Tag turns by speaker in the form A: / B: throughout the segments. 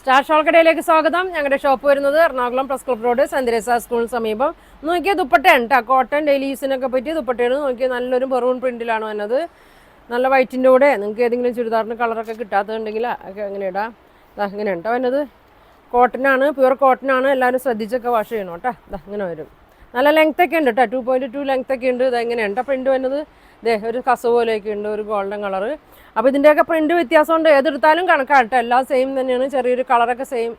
A: Star shawl കടയിലേക്ക് സ്വാഗതം. ഞങ്ങളുടെ ഷോപ്പ് വരുന്നത് Ernakulam press club road Saint Teresa സ്കൂളിന് സമീപം. നോക്കിയാൽ ദുപ്പട്ടയാണ് കേട്ടോ, കോട്ടൺ ഡെയിലി യൂസിനൊക്കെ പറ്റിയ ദുപ്പട്ടയാണ്. നോക്കിയാൽ നല്ലൊരു മെറൂൺ പ്രിന്റിലാണ് വന്നത്. നല്ല വൈറ്റിൻ്റെ കൂടെ നിങ്ങൾക്ക് ഏതെങ്കിലും ചുരിദാറിന് കളറൊക്കെ കിട്ടാത്തതുണ്ടെങ്കിൽ ഒക്കെ അങ്ങനെ ഇടാം. ഇങ്ങനെയാണ് കേട്ടോ വന്നത്. കോട്ടനാണ്, പ്യുവർ കോട്ടനാണ്. എല്ലാവരും ശ്രദ്ധിച്ചൊക്കെ വാഷ് ചെയ്യണം കേട്ടോ. ഇങ്ങനെ വരും. നല്ല ലെങ്ത്തൊക്കെ ഉണ്ട് കേട്ടോ, 2.2 ലെങ്ത്തൊക്കെ ഉണ്ട്. ഇതെങ്ങനെയാണ് കേട്ടോ പ്രിന്റ് വന്നത്. ഒരു കസവ് പോലെയൊക്കെ ഉണ്ട്, ഒരു ഗോൾഡൻ കളറ്. അപ്പോൾ ഇതിൻ്റെയൊക്കെ പ്രിന്റ് വ്യത്യാസമുണ്ട്. ഏതെടുത്താലും കണക്കാട്ടോ, എല്ലാം സെയിം തന്നെയാണ്. ചെറിയൊരു കളറൊക്കെ സെയിം,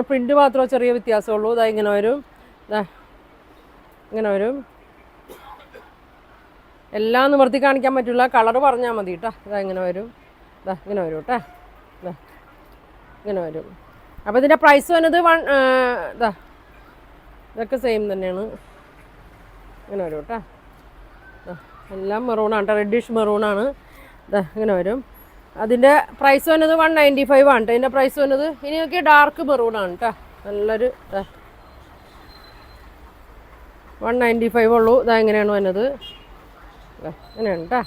A: പ്രിന്റ് മാത്രമേ ചെറിയ വ്യത്യാസമുള്ളൂ. ഇങ്ങനെ വരും. ഇങ്ങനെ വരും. എല്ലാം നിവർത്തി കാണിക്കാൻ പറ്റില്ല, കളറ് പറഞ്ഞാൽ മതി കേട്ടോ. ഇങ്ങനെ വരും. ഇങ്ങനെ വരും കേട്ടോ. ഇങ്ങനെ വരും. അപ്പോൾ ഇതിൻ്റെ പ്രൈസ് വന്നത് ഇതൊക്കെ സെയിം തന്നെയാണ്. ഇങ്ങനെ വരും കേട്ടോ. എല്ലാം മെറൂണാണ് കേട്ടോ, റെഡിഷ് മെറൂണാണ്. ഇങ്ങനെ വരും. അതിൻ്റെ പ്രൈസ് വന്നത് 195 ആണ് കേട്ടോ. ഇതിൻ്റെ പ്രൈസ് വന്നത്. ഇനി നോക്കി ഡാർക്ക് മെറൂണാണ് കേട്ടോ, നല്ലൊരു 195 ഉള്ളൂ. എങ്ങനെയാണ് വന്നത്. ഇങ്ങനെയാണ് കേട്ടോ.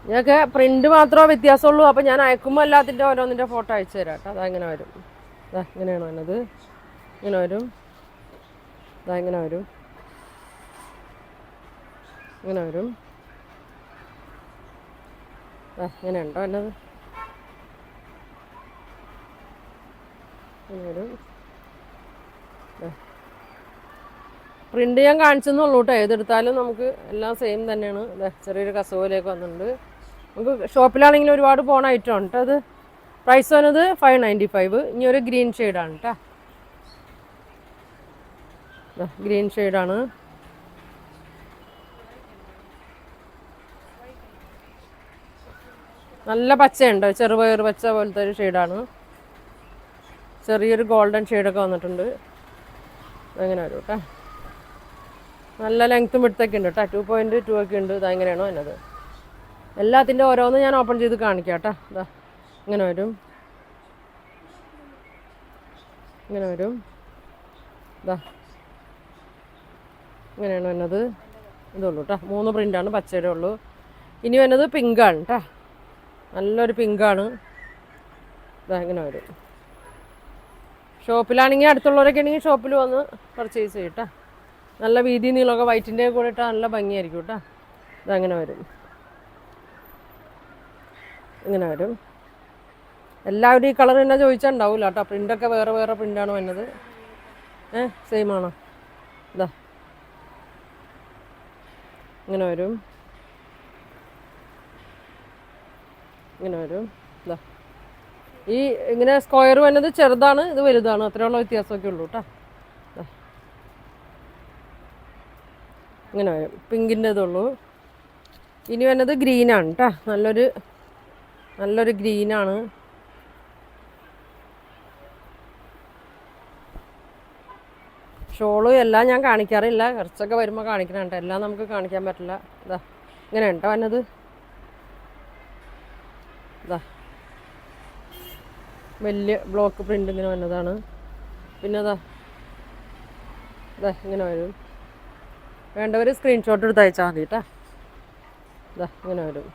A: ഇതൊക്കെ പ്രിന്റ് മാത്രമേ വ്യത്യാസമുള്ളൂ. അപ്പോൾ ഞാൻ അയക്കുമ്പോൾ എല്ലാത്തിൻ്റെ ഓരോന്നിൻ്റെ ഫോട്ടോ അയച്ചു തരാം കേട്ടോ. ഇങ്ങനെ വരും. ഇങ്ങനെയാണ് വന്നത്. ഇങ്ങനെ വരും. ഇങ്ങനെ വരും. ഇങ്ങനെ വരും. ഇങ്ങനെ ഉണ്ടോ എന്നത്. ഇങ്ങനെ വരും. പ്രിന്റ് ഞാൻ കാണിച്ചെന്നുള്ളൂ കേട്ടോ. ഏതെടുത്താലും നമുക്ക് എല്ലാം സെയിം തന്നെയാണ്. ചെറിയൊരു കസവിലേക്ക് വന്നിട്ടുണ്ട്. നമുക്ക് ഷോപ്പിലാണെങ്കിലും ഒരുപാട് പോണ ഐറ്റം ആണ് കേട്ടോ. അത് പ്രൈസ് വന്നത് 595. ഇനി ഒരു ഗ്രീൻ ഷെയ്ഡാണ് കേട്ടോ. ഗ്രീൻ ഷെയ്ഡാണ്. നല്ല പച്ചയുണ്ട്, ചെറുപയർ പച്ച പോലത്തെ ഒരു ഷെയ്ഡാണ്. ചെറിയൊരു ഗോൾഡൻ ഷെയ്ഡൊക്കെ വന്നിട്ടുണ്ട്. അങ്ങനെ വരും കേട്ടോ. നല്ല ലെങ്ത്തും വിടുത്തൊക്കെ ഉണ്ട് കേട്ടോ. 2.2 ഒക്കെ ഉണ്ട്. ഇങ്ങനെയാണോ എന്നത്. എല്ലാത്തിൻ്റെ ഓരോന്ന് ഞാൻ ഓപ്പൺ ചെയ്ത് കാണിക്കാം കേട്ടോ. ഇങ്ങനെ വരും. ഇങ്ങനെ വരും. ഇങ്ങനെയാണ് വന്നത്. ഇതുള്ളൂ കേട്ടോ. 3 പ്രിൻ്റാണ്, പച്ചയുടെ ഉള്ളൂ. ഇനി വന്നത് പിങ്കാണ് കേട്ടോ, നല്ലൊരു പിങ്കാണ്. ഇങ്ങനെ വരും. ഷോപ്പിലാണെങ്കിൽ അടുത്തുള്ളവരൊക്കെ ആണെങ്കിൽ ഷോപ്പിൽ വന്ന് പർച്ചേസ് ചെയ്യും കേട്ടോ. നല്ല വീതി നീളമൊക്കെ വൈറ്റിൻ്റെ കൂടെ ഇട്ടാൽ നല്ല ഭംഗിയായിരിക്കും കേട്ടോ. ഇതങ്ങനെ വരും. ഇങ്ങനെ വരും. എല്ലാവരും ഈ കളർ തന്നെ ചോദിച്ചാൽ ഉണ്ടാവില്ല കേട്ടോ. പ്രിൻ്റൊക്കെ വേറെ വേറെ പ്രിൻ്റാണ് വന്നത്. സെയിം ആണോ. ഇങ്ങനെ വരും. ഇങ്ങനെ വരും. ഈ ഇങ്ങനെ സ്ക്വയർ വന്നത് ചെറുതാണ്, ഇത് വലുതാണ്. അത്രയുള്ള വ്യത്യാസമൊക്കെ ഉള്ളൂ കേട്ടോ. ഇങ്ങനെ വരും. പിങ്കിൻ്റെ ഇതുള്ളൂ. ഇനി വന്നത് ഗ്രീനാണ് കേട്ടോ. നല്ലൊരു ഗ്രീനാണ്. ഷോള് എല്ലാം ഞാൻ കാണിക്കാറില്ല, കുറച്ചൊക്കെ വരുമ്പോൾ കാണിക്കണം കേട്ടോ. എല്ലാം നമുക്ക് കാണിക്കാൻ പറ്റില്ല. ഇങ്ങനെ ഉണ്ടോ വന്നത്. വലിയ ബ്ലോക്ക് പ്രിൻ്റ് ഇങ്ങനെ വന്നതാണ്. പിന്നെ ഇങ്ങനെ വരും. വേണ്ടവർ സ്ക്രീൻഷോട്ട് എടുത്ത് അയച്ചാൽ മതി കേട്ടോ. ഇങ്ങനെ വരും.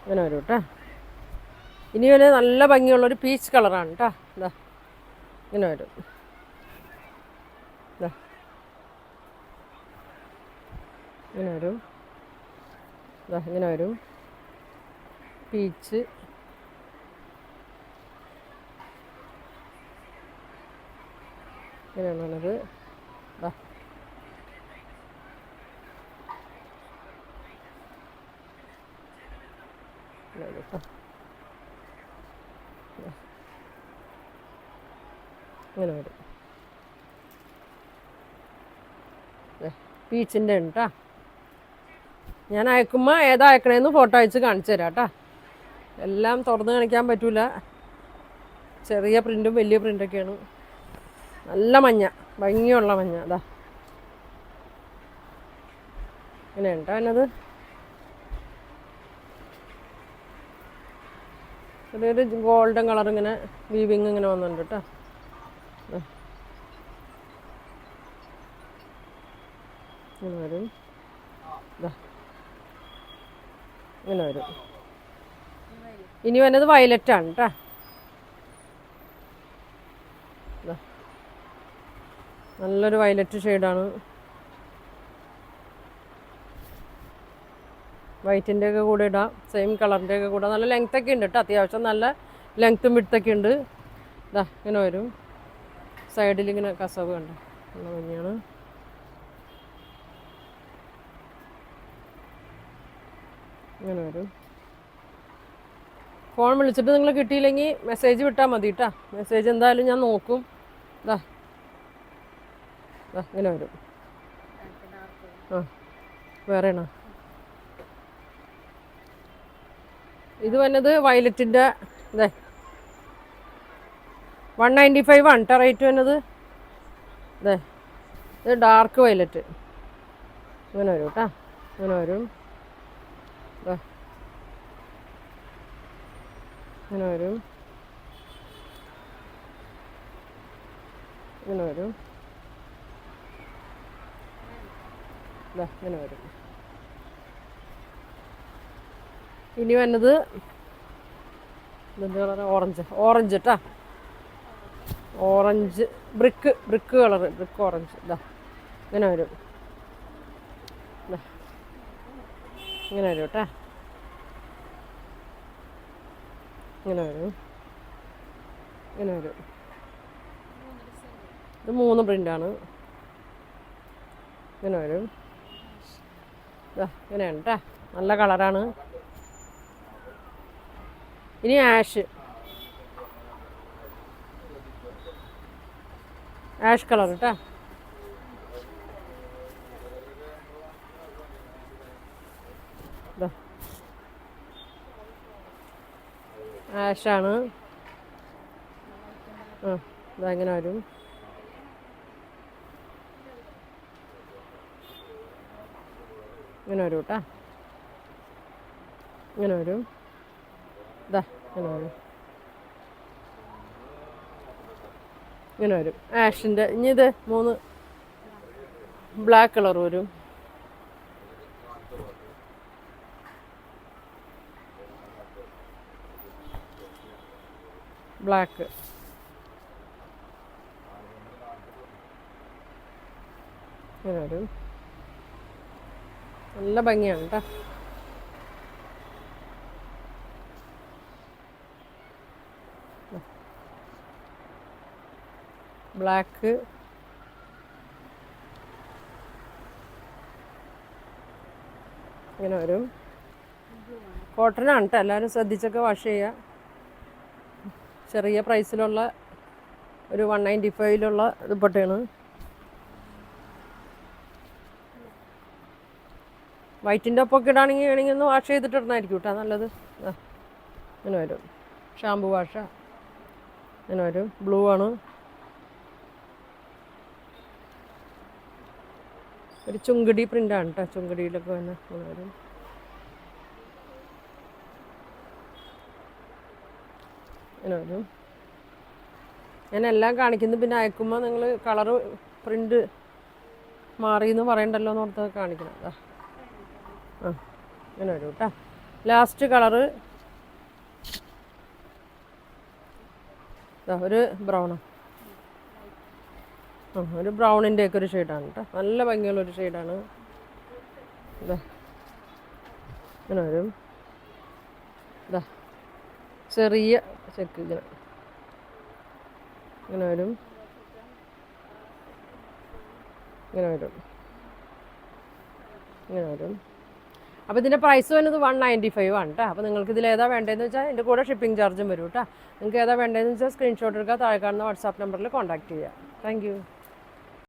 A: ഇങ്ങനെ വരും കേട്ടോ. ഇനി വരെ നല്ല ഭംഗിയുള്ളൊരു പീച്ച് കളറാണ് കേട്ടോ. ഇങ്ങനെ വരും. ഇങ്ങനെ വരും. ഇങ്ങനെ വരും. പീച്ച്. ഇങ്ങനെയാണ് വന്നത്. ഇങ്ങനെ വരും. പീച്ചിൻ്റെ ഉണ്ട് കേട്ടോ. ഞാൻ അയക്കുമ്പോൾ ഏതാ അയക്കണേന്ന് ഫോട്ടോ അയച്ച് കാണിച്ചു തരാം കേട്ടോ. എല്ലാം തുറന്ന് കാണിക്കാൻ പറ്റൂല, ചെറിയ പ്രിൻറ്റും വലിയ പ്രിൻ്റൊക്കെയാണ്. നല്ല മഞ്ഞ, ഭംഗിയുള്ള മഞ്ഞ. ഇങ്ങനെ ഉണ്ടോ എന്നത്. ഒരു ഗോൾഡൻ കളർ ഇങ്ങനെ വീവിങ് ഇങ്ങനെ വന്നിട്ടുണ്ട് കേട്ടോ. ഇങ്ങനെ വരും. ഇങ്ങനെ വരും. ഇനി വന്നത് വയലറ്റാണ് കേട്ടോ. നല്ലൊരു വയലറ്റ് ഷെയ്ഡാണ്. വൈറ്റിൻ്റെ ഒക്കെ കൂടെ ഇടാം, സെയിം കളറിൻ്റെ ഒക്കെ കൂടെ. നല്ല ലെങ്ത്തൊക്കെ ഉണ്ട് കേട്ടോ, അത്യാവശ്യം നല്ല ലെങ്ത്തും വിഡ്ത്തൊക്കെ ഉണ്ട്. ഇതാ ഇങ്ങനെ വരും. സൈഡിൽ ഇങ്ങനെ കസവ് കണ്ടോ, നല്ല ഭംഗിയാണ്. ഇങ്ങനെ വരും. ഫോൺ വിളിച്ചിട്ട് നിങ്ങൾ കിട്ടിയില്ലെങ്കിൽ മെസ്സേജ് വിട്ടാൽ മതി കേട്ടോ. മെസ്സേജ് എന്തായാലും ഞാൻ നോക്കും. ഇതാ ഇങ്ങനെ വരും. ആ വേറെയാണോ? ഇത് വന്നത് വയലറ്റിൻ്റെ ഇതേ 195 ആണ് കേട്ടോ റേറ്റ് വന്നത്. ഇതേ ഇത് ഡാർക്ക് വയലറ്റ് ഇങ്ങനെ വരും കേട്ടോ. ഇങ്ങനെ വരും. ഇങ്ങനെ വരും. ഇങ്ങനെ വരും. ഇങ്ങനെ വരും. ഇനി വന്നത് ഇതെന്ത് കളർ? ഓറഞ്ച് കേട്ടോ. Orange brick colour, brick orange. ഇങ്ങനെ വരും. ഇങ്ങനെ വരും കേട്ടോ. ഇങ്ങനെ വരും. ഇങ്ങനെ വരും. ഇത് 3 പ്രിൻ്റാണ്. ഇങ്ങനെ വരും. ഇങ്ങനെയാണ് കേട്ടോ. നല്ല കളറാണ്. ഇനി ആഷ് കളർ കേട്ടോ. ആഷാണ്. ഇങ്ങനെ വരും. ഇങ്ങനെ വരും കേട്ടോ. ഇങ്ങനെ വരും. ഇങ്ങനെ വരും. ഇങ്ങനെ വരും ആഷിൻ്റെ. ഇനി ഇത് 3 ബ്ലാക്ക് കളർ വരും. ബ്ലാക്ക് ഇങ്ങനെ വരും. നല്ല ഭംഗിയാണ് കേട്ടോ. ബ്ലാക്ക് ഇങ്ങനെ വരും. കോട്ടനാണ് കേട്ടോ. എല്ലാവരും ശ്രദ്ധിച്ചൊക്കെ വാഷ് ചെയ്യുക. ചെറിയ പ്രൈസിലുള്ള ഒരു 195 ദുപ്പട്ടയാണ്. വൈറ്റിൻ്റെ ഒപ്പമൊക്കെ ഇടാണെങ്കിൽ ഒന്ന് വാഷ് ചെയ്തിട്ടിടണമായിരിക്കും കേട്ടോ നല്ലത്. ഇങ്ങനെ വരും. ഷാമ്പു വാഷ ഇങ്ങനെ വരും. ബ്ലൂ ആണ്. ഒരു ചുങ്കടി പ്രിൻ്റാണ് കേട്ടോ. ചുങ്കടിയിലൊക്കെ വന്ന് ഇങ്ങനെ വരും. ഇങ്ങനെ വരും. ഞാൻ എല്ലാം കാണിക്കുന്നു, പിന്നെ അയക്കുമ്പോൾ നിങ്ങൾ കളറ് പ്രിൻ്റ് മാറിയെന്ന് പറയണ്ടല്ലോ എന്ന് ഓർത്ത് കാണിക്കണം. ഇങ്ങനെ വരും കേട്ടോ. ലാസ്റ്റ് കളറ് ഒരു ബ്രൗണ്. ഒരു ബ്രൗണിൻ്റെ ഒക്കെ ഒരു ഷെയ്ഡാണ് കേട്ടോ. നല്ല ഭംഗിയുള്ളൊരു ഷെയ്ഡാണ്. ഇങ്ങനെ വരും. ചെറിയ ചെക്ക് ഇങ്ങനെ വരും. ഇങ്ങനെ വരും. ഇങ്ങനെ വരും. അപ്പോൾ ഇതിൻ്റെ പ്രൈസ് വരുന്നത് 195 ആണ് കേട്ടോ. അപ്പോൾ നിങ്ങൾക്ക് ഇതിൽ ഏതാ വേണ്ടതെന്ന് വെച്ചാൽ എൻ്റെ കൂടെ ഷിപ്പിംഗ് ചാർജും വരും കേട്ടോ. നിങ്ങൾക്ക് ഏതാ വേണ്ടതെന്ന് വെച്ചാൽ സ്ക്രീൻഷോട്ട് എടുക്കുക, താഴെ കാണുന്ന വാട്സാപ്പ് നമ്പറിൽ കോൺടാക്ട് ചെയ്യുക. Thank you.